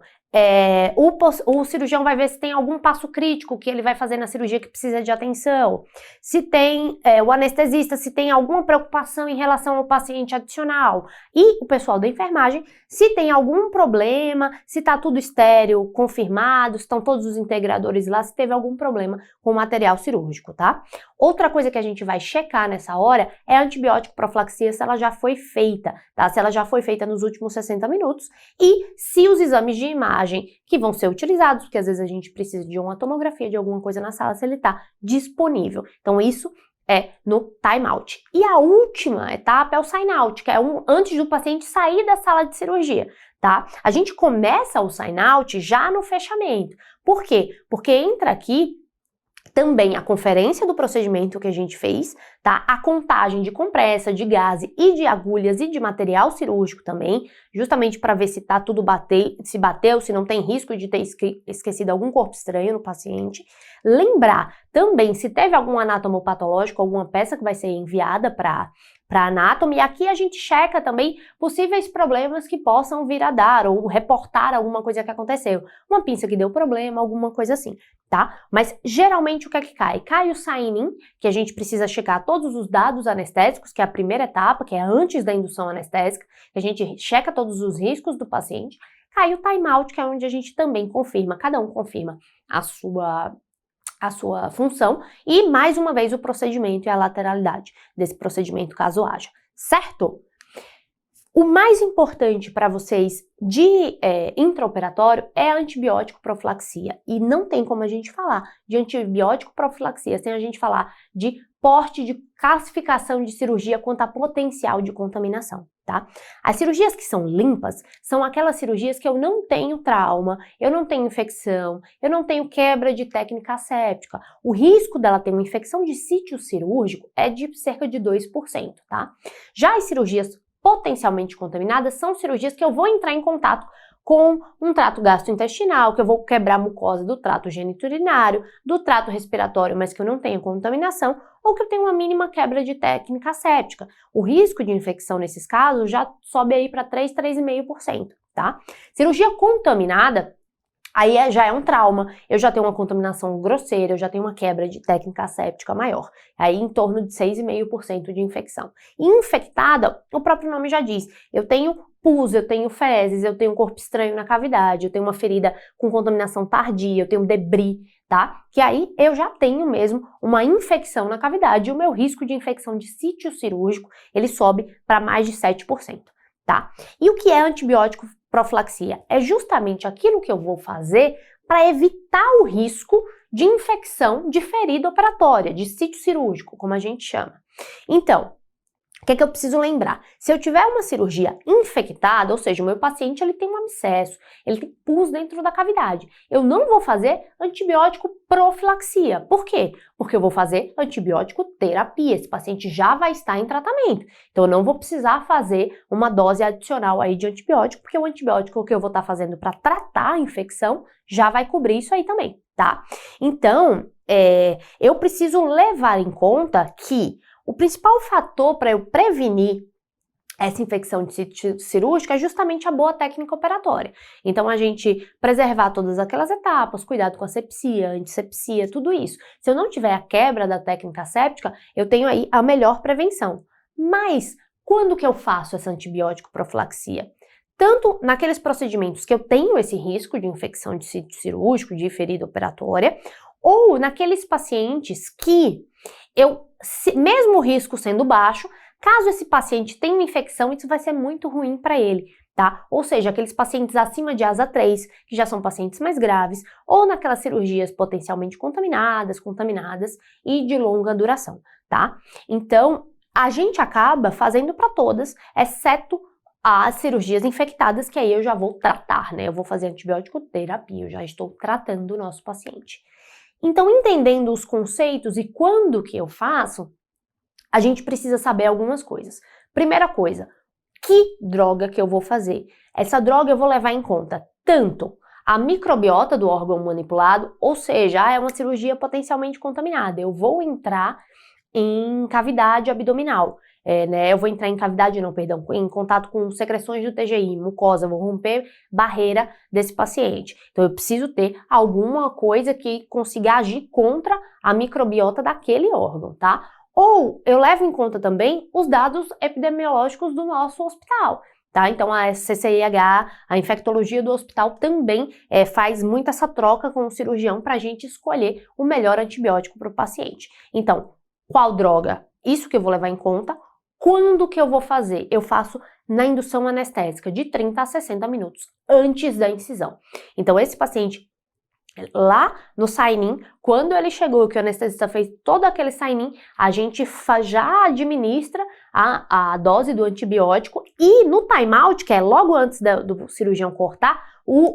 o cirurgião vai ver se tem algum passo crítico que ele vai fazer na cirurgia que precisa de atenção, se tem o anestesista, se tem alguma preocupação em relação ao paciente adicional, e o pessoal da enfermagem, se tem algum problema, se está tudo estéril, confirmado, se estão todos os integradores lá, se teve algum problema com o material cirúrgico, tá? Outra coisa que a gente vai checar nessa hora é a antibiótico profilaxia, se ela já foi feita, tá? Se ela já foi feita nos últimos 60 minutos e se os exames de imagem que vão ser utilizados, porque às vezes a gente precisa de uma tomografia, de alguma coisa na sala, se ele está disponível. Então isso é no time-out. E a última etapa é o sign-out, que é antes do paciente sair da sala de cirurgia, tá? A gente começa o sign-out já no fechamento. Por quê? Porque entra aqui também a conferência do procedimento que a gente fez, tá? A contagem de compressa, de gaze e de agulhas e de material cirúrgico também, justamente para ver se tá tudo se bateu, se não tem risco de ter esquecido algum corpo estranho no paciente. Lembrar também se teve algum anatomopatológico, alguma peça que vai ser enviada para anátomo, e aqui a gente checa também possíveis problemas que possam vir a dar ou reportar alguma coisa que aconteceu. Uma pinça que deu problema, alguma coisa assim, tá? Mas geralmente o que é que cai? Cai o sign-in, que a gente precisa checar todos os dados anestésicos, que é a primeira etapa, que é antes da indução anestésica, que a gente checa todos os riscos do paciente. Cai o time-out, que é onde a gente também confirma, cada um confirma a sua função e, mais uma vez, o procedimento e a lateralidade desse procedimento, caso haja, certo? O mais importante para vocês de intraoperatório é a antibiótico profilaxia, e não tem como a gente falar de antibiótico profilaxia sem a gente falar de porte de classificação de cirurgia quanto a potencial de contaminação, tá? As cirurgias que são limpas são aquelas cirurgias que eu não tenho trauma, eu não tenho infecção, eu não tenho quebra de técnica asséptica. O risco dela ter uma infecção de sítio cirúrgico é de cerca de 2%, tá? Já as cirurgias potencialmente contaminadas são cirurgias que eu vou entrar em contato com um trato gastrointestinal, que eu vou quebrar a mucosa do trato geniturinário, do trato respiratório, mas que eu não tenho contaminação, ou que eu tenho uma mínima quebra de técnica asséptica. O risco de infecção nesses casos já sobe aí para 3,5%, tá? Cirurgia contaminada, aí já é um trauma, eu já tenho uma contaminação grosseira, eu já tenho uma quebra de técnica asséptica maior, aí em torno de 6,5% de infecção. Infectada, o próprio nome já diz, eu tenho pus, eu tenho fezes, eu tenho um corpo estranho na cavidade, eu tenho uma ferida com contaminação tardia, eu tenho debris, tá? Que aí eu já tenho mesmo uma infecção na cavidade e o meu risco de infecção de sítio cirúrgico, ele sobe para mais de 7%, tá? E o que é antibiótico profilaxia? É justamente aquilo que eu vou fazer para evitar o risco de infecção de ferida operatória, de sítio cirúrgico, como a gente chama. Então, o que é que eu preciso lembrar? Se eu tiver uma cirurgia infectada, ou seja, o meu paciente ele tem um abscesso, ele tem pus dentro da cavidade, eu não vou fazer antibiótico profilaxia. Por quê? Porque eu vou fazer antibiótico terapia. Esse paciente já vai estar em tratamento. Então, eu não vou precisar fazer uma dose adicional aí de antibiótico, porque o antibiótico que eu vou estar fazendo para tratar a infecção já vai cobrir isso aí também, tá? Então, eu preciso levar em conta que o principal fator para eu prevenir essa infecção de sítio cirúrgico é justamente a boa técnica operatória. Então, a gente preservar todas aquelas etapas, cuidado com a sepsia, antissepsia, tudo isso. Se eu não tiver a quebra da técnica asséptica, eu tenho aí a melhor prevenção. Mas, quando que eu faço essa antibiótico profilaxia? Tanto naqueles procedimentos que eu tenho esse risco de infecção de sítio cirúrgico, de ferida operatória, ou naqueles pacientes que mesmo o risco sendo baixo, caso esse paciente tenha uma infecção, isso vai ser muito ruim para ele. tá? Ou seja, aqueles pacientes acima de asa 3, que já são pacientes mais graves, ou naquelas cirurgias potencialmente contaminadas e de longa duração, tá? Então, a gente acaba fazendo para todas, exceto as cirurgias infectadas, que aí eu já vou tratar, né? Eu vou fazer antibiótico terapia, eu já estou tratando o nosso paciente. Então, entendendo os conceitos e quando que eu faço, a gente precisa saber algumas coisas. Primeira coisa, que droga que eu vou fazer? Essa droga eu vou levar em conta tanto a microbiota do órgão manipulado, ou seja, é uma cirurgia potencialmente contaminada. Eu vou entrar em cavidade abdominal, eu vou entrar em cavidade, não, perdão, em contato com secreções do TGI, mucosa, vou romper barreira desse paciente. Então, eu preciso ter alguma coisa que consiga agir contra a microbiota daquele órgão, tá? Ou eu levo em conta também os dados epidemiológicos do nosso hospital, tá? Então, a CCIH, a infectologia do hospital também faz muito essa troca com o cirurgião para a gente escolher o melhor antibiótico para o paciente. Então, qual droga? Isso que eu vou levar em conta. Quando que eu vou fazer? Eu faço na indução anestésica de 30 a 60 minutos antes da incisão. Então, esse paciente lá no sign-in, quando ele chegou, que o anestesista fez todo aquele sign-in, a gente já administra a dose do antibiótico e no time-out, que é logo antes do cirurgião cortar,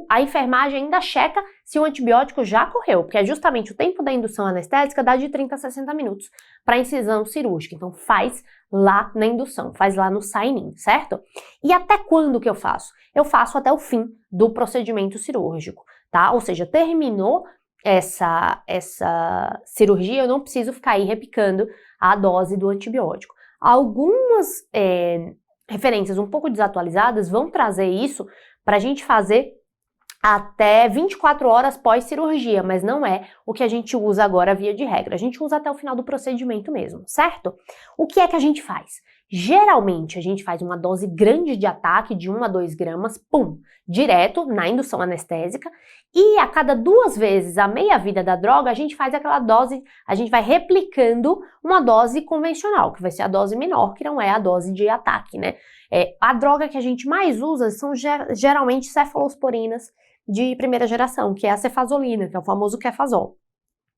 a enfermagem ainda checa se o antibiótico já correu, porque é justamente o tempo da indução anestésica dá de 30 a 60 minutos para incisão cirúrgica. Então faz lá na indução, faz lá no sign-in, certo? E até quando que eu faço? Eu faço até o fim do procedimento cirúrgico, tá? Ou seja, terminou essa cirurgia, eu não preciso ficar aí repicando a dose do antibiótico. Algumas referências um pouco desatualizadas vão trazer isso para a gente fazer até 24 horas pós-cirurgia, mas não é o que a gente usa agora via de regra. A gente usa até o final do procedimento mesmo, certo? O que é que a gente faz? Geralmente, a gente faz uma dose grande de ataque, de 1 a 2 gramas, direto na indução anestésica, e a cada 2 vezes a meia-vida da droga, a gente faz aquela dose, a gente vai replicando uma dose convencional, que vai ser a dose menor, que não é a dose de ataque, né? A droga que a gente mais usa são geralmente cefalosporinas de primeira geração, que é a cefazolina, que é o famoso Kefazol.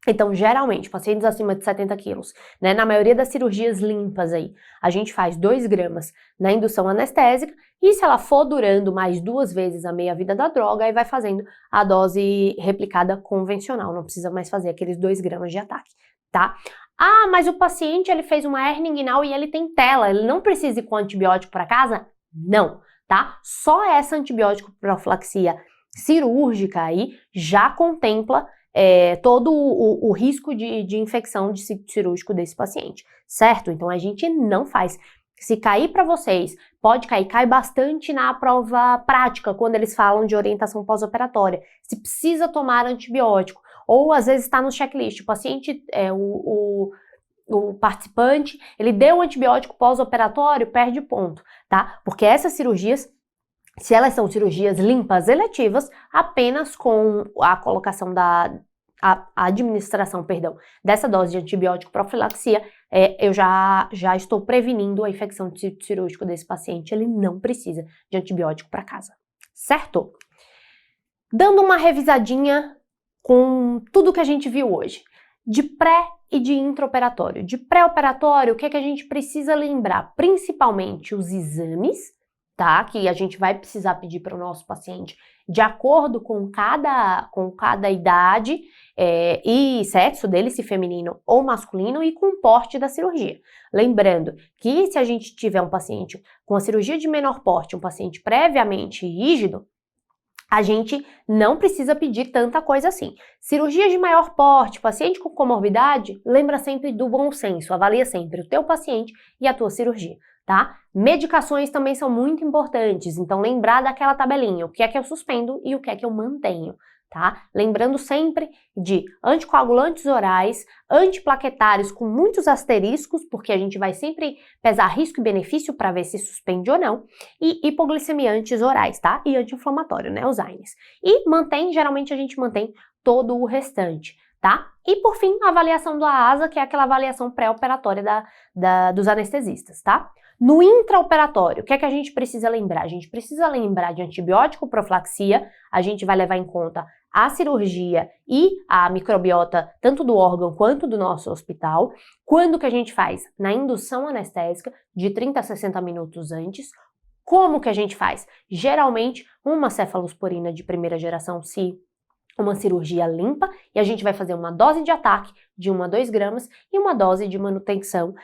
Então, geralmente, pacientes acima de 70 quilos, né, na maioria das cirurgias limpas aí, a gente faz 2 gramas na indução anestésica e se ela for durando mais 2 vezes a meia-vida da droga, aí vai fazendo a dose replicada convencional, não precisa mais fazer aqueles 2 gramas de ataque, tá? Ah, mas o paciente, ele fez uma hérnia inguinal e ele tem tela, ele não precisa ir com antibiótico para casa? Não, tá? Só essa antibiótico profilaxia cirúrgica aí já contempla todo o risco de infecção de sítio cirúrgico desse paciente, certo? Então a gente não faz. Se cair para vocês, pode cair, cai bastante na prova prática, quando eles falam de orientação pós-operatória, se precisa tomar antibiótico, ou às vezes está no checklist, o paciente, o participante, ele deu antibiótico pós-operatório, perde ponto, tá? Porque essas cirurgias, se elas são cirurgias limpas eletivas, apenas com a colocação a administração, dessa dose de antibiótico profilaxia, eu já estou prevenindo a infecção de sítio cirúrgico desse paciente, ele não precisa de antibiótico para casa, certo? Dando uma revisadinha com tudo que a gente viu hoje, de pré e de intraoperatório. De pré-operatório, o que é que a gente precisa lembrar? Principalmente os exames, tá? Que a gente vai precisar pedir para o nosso paciente de acordo com cada idade e sexo dele, se feminino ou masculino, e com o porte da cirurgia. Lembrando que se a gente tiver um paciente com a cirurgia de menor porte, um paciente previamente rígido, a gente não precisa pedir tanta coisa assim. Cirurgia de maior porte, paciente com comorbidade, lembra sempre do bom senso, avalia sempre o teu paciente e a tua cirurgia, tá? Medicações também são muito importantes, então lembrar daquela tabelinha, o que é que eu suspendo e o que é que eu mantenho, tá? Lembrando sempre de anticoagulantes orais, antiplaquetários com muitos asteriscos, porque a gente vai sempre pesar risco e benefício para ver se suspende ou não, e hipoglicemiantes orais, tá? E anti-inflamatório, né? Os AINES. E geralmente a gente mantém todo o restante, tá? E por fim, a avaliação do AASA, que é aquela avaliação pré-operatória dos anestesistas, tá? No intraoperatório, o que é que a gente precisa lembrar? A gente precisa lembrar de antibiótico profilaxia, a gente vai levar em conta a cirurgia e a microbiota, tanto do órgão quanto do nosso hospital. Quando que a gente faz? Na indução anestésica, de 30 a 60 minutos antes. Como que a gente faz? Geralmente, uma cefalosporina de primeira geração, se uma cirurgia limpa, e a gente vai fazer uma dose de ataque de 1 a 2 gramas e uma dose de manutenção,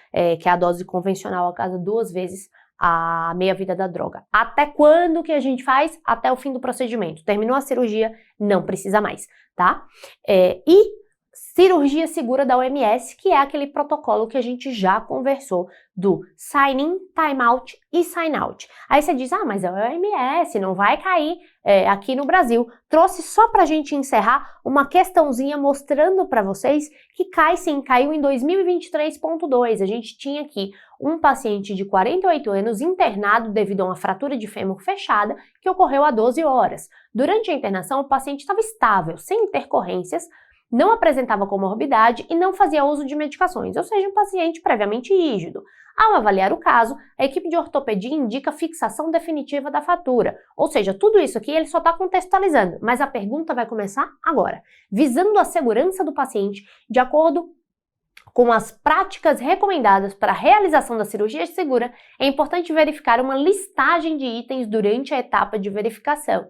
que é a dose convencional a cada 2 vezes a meia-vida da droga. Até quando que a gente faz? Até o fim do procedimento. Terminou a cirurgia, não precisa mais, tá? E cirurgia segura da OMS, que é aquele protocolo que a gente já conversou do sign-in, time-out e sign-out. Aí você diz, mas é o OMS, não vai cair aqui no Brasil. Trouxe só pra gente encerrar uma questãozinha mostrando pra vocês que cai sim, caiu em 2023.2. A gente tinha aqui um paciente de 48 anos internado devido a uma fratura de fêmur fechada que ocorreu há 12 horas. Durante a internação, o paciente estava estável, sem intercorrências, não apresentava comorbidade e não fazia uso de medicações, ou seja, um paciente previamente rígido. Ao avaliar o caso, a equipe de ortopedia indica fixação definitiva da fratura, ou seja, tudo isso aqui ele só está contextualizando, mas a pergunta vai começar agora. Visando a segurança do paciente, de acordo com as práticas recomendadas para a realização da cirurgia segura, é importante verificar uma listagem de itens durante a etapa de verificação.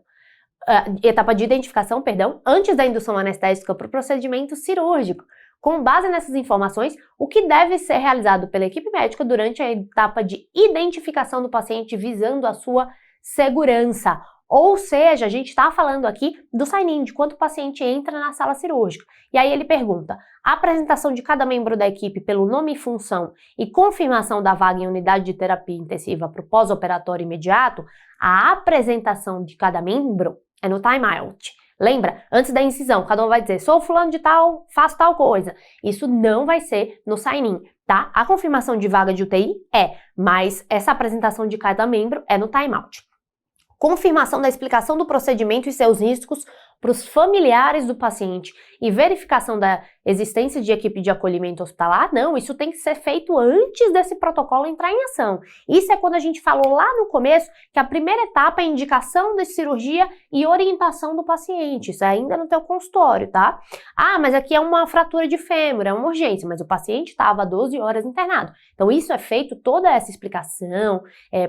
Etapa de identificação, antes da indução anestésica para o procedimento cirúrgico. Com base nessas informações, o que deve ser realizado pela equipe médica durante a etapa de identificação do paciente visando a sua segurança. Ou seja, a gente está falando aqui do sign-in, de quando o paciente entra na sala cirúrgica. E aí ele pergunta, a apresentação de cada membro da equipe pelo nome e função e confirmação da vaga em unidade de terapia intensiva para o pós-operatório imediato, a apresentação de cada membro é no time-out. Lembra? Antes da incisão, cada um vai dizer, sou fulano de tal, faço tal coisa. Isso não vai ser no sign-in, tá? A confirmação de vaga de UTI mas essa apresentação de cada membro é no time-out. Confirmação da explicação do procedimento e seus riscos para os familiares do paciente e verificação da existência de equipe de acolhimento hospitalar, não, isso tem que ser feito antes desse protocolo entrar em ação. Isso é quando a gente falou lá no começo que a primeira etapa é a indicação de cirurgia e orientação do paciente, isso é ainda no teu consultório, tá? Mas aqui é uma fratura de fêmur, é uma urgência, mas o paciente estava 12 horas internado. Então isso é feito, toda essa explicação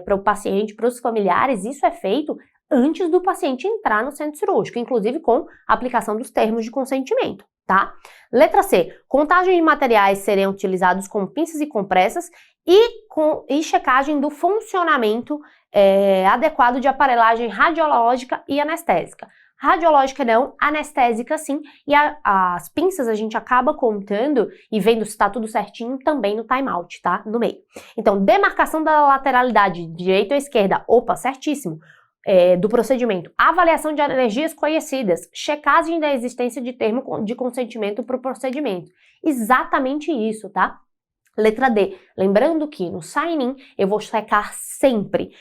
para o paciente, para os familiares, isso é feito antes do paciente entrar no centro cirúrgico, inclusive com a aplicação dos termos de consentimento, tá? Letra C. Contagem de materiais serem utilizados como pinças e compressas e checagem do funcionamento adequado de aparelhagem radiológica e anestésica. Radiológica não, anestésica sim, e as pinças a gente acaba contando e vendo se está tudo certinho também no time-out, tá? No meio. Então, demarcação da lateralidade, direita ou esquerda, opa, certíssimo. Do procedimento, avaliação de alergias conhecidas, checagem da existência de termo de consentimento para o procedimento. Exatamente isso, tá? Letra D, lembrando que no sign-in eu vou checar sempre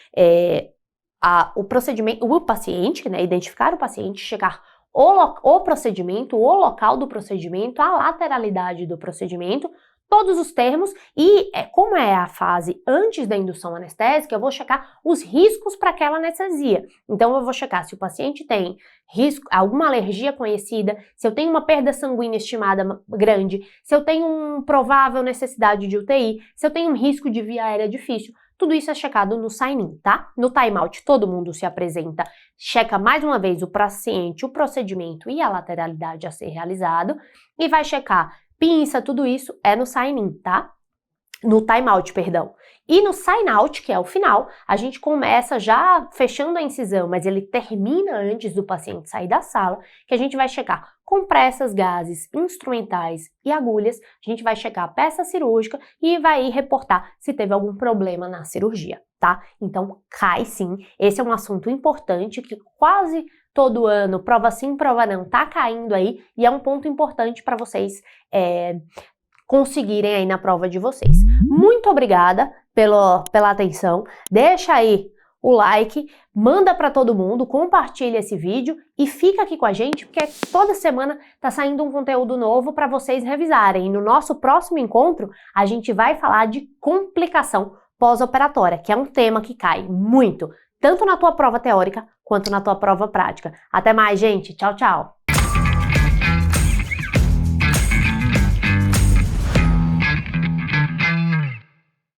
o procedimento, o paciente, né, identificar o paciente, checar o procedimento, o local do procedimento, a lateralidade do procedimento, todos os termos e como é a fase antes da indução anestésica, eu vou checar os riscos para aquela anestesia. Então eu vou checar se o paciente tem risco, alguma alergia conhecida, se eu tenho uma perda sanguínea estimada grande, se eu tenho uma provável necessidade de UTI, se eu tenho um risco de via aérea difícil. Tudo isso é checado no sign-in, tá? No time-out, todo mundo se apresenta, checa mais uma vez o paciente, o procedimento e a lateralidade a ser realizado e vai checar pinça, tudo isso é no sign-in, tá? No time-out, perdão. E no sign-out, que é o final, a gente começa já fechando a incisão, mas ele termina antes do paciente sair da sala, que a gente vai checar compressas, gases, instrumentais e agulhas, a gente vai checar a peça cirúrgica e vai reportar se teve algum problema na cirurgia, tá? Então, cai sim. Esse é um assunto importante que quase todo ano, prova sim, prova não, tá caindo aí e é um ponto importante para vocês conseguirem aí na prova de vocês. Muito obrigada pela atenção, deixa aí o like, manda para todo mundo, compartilha esse vídeo e fica aqui com a gente porque toda semana tá saindo um conteúdo novo para vocês revisarem. E no nosso próximo encontro a gente vai falar de complicação pós-operatória, que é um tema que cai muito, tanto na tua prova teórica quanto na tua prova prática. Até mais, gente. Tchau, tchau.